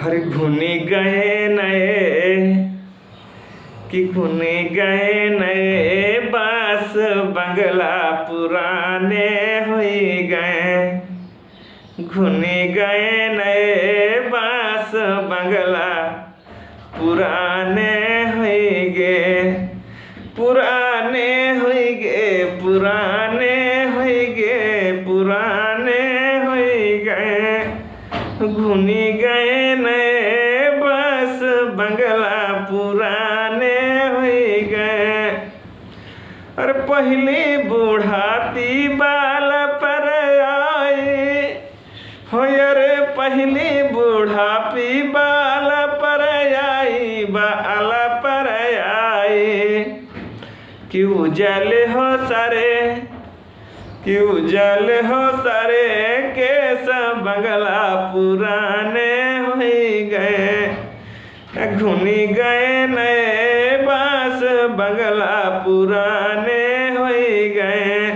हर घुनी गए नए कि घुनी गए नए बास बंगला पुराने हो गए। घुनी गए नए बास बंगला पुराने हो गए। पुराने हो गए पुराने हो गए पुराने हो गए। घुनी गए नए बास बंगला पुराने हो गए। और पहली बूढ़ापी बाल पर आई हो रे पहली बूढ़ापी बाल पर आई बाल पर आई। क्यों जल हो सारे क्यों जल हो सारे केस बंगला पुराने हो गए। घुनी गए नए बास बंगला पुराने हो गए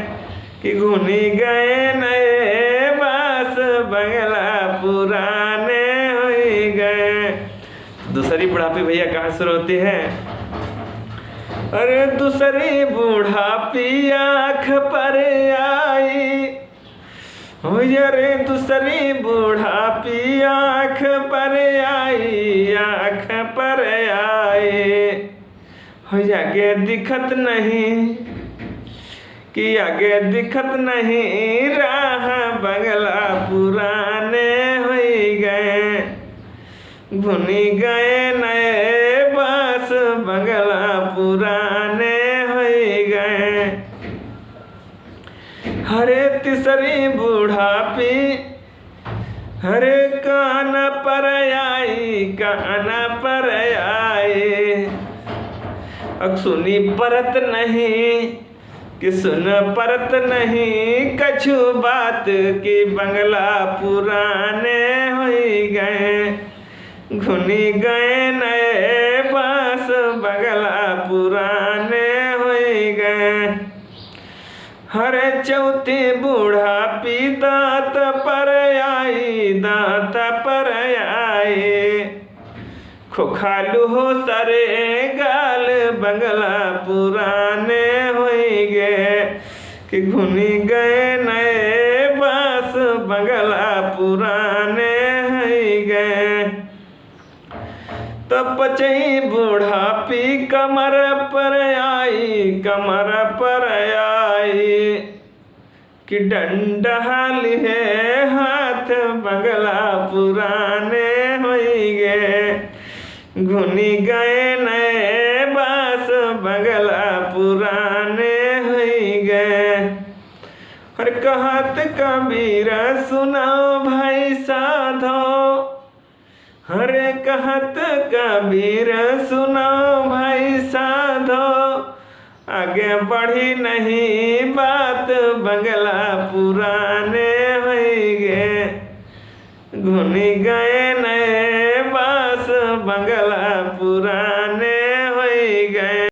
कि घुनी गए नए बास बंगला पुराने हो गए। दूसरी बुढ़ापी भैया कहाँ शुरू होती है? अरे दूसरी बुढ़ापी आँख पर आई हो रे दूसरी बुढ़ापी आँख पर आई आँख पर आई। हो आगे दिखत नहीं कि आगे दिखत नहीं राह बंगला पुराने हो गए। घुनी गए नए बास बंगला पुराने हो गए। हरे तीसरी बुढ़ापी हरे कान पर आई कान पर आई। अब सुनी परत नहीं कि सुन परत नहीं कछु बात की बंगला पुराने हो गए। घुनी गए नए बास बंगला पुराने हो गए। हरे चौथी बूढ़ापी दांत पर आई दांत पर आई। खोखालू हो सारे गाल बंगला पुराने हो गए कि घुनी गए नए बास बंगला पुराने हो गए। तो पचई बुढ़ापी कमर पर आई कमर पर आई कि डंडा लिए हाथ बंगला पुराने हो गए। घुनी गए नए बास बंगला पुराने हो गए। और कहत कबीर सुनाओ भाई साधो हरे कहत कबीर सुनाओ भाई साधो। आगे बढ़ी नहीं बात बंगला पुराने हो गए। घुनी गए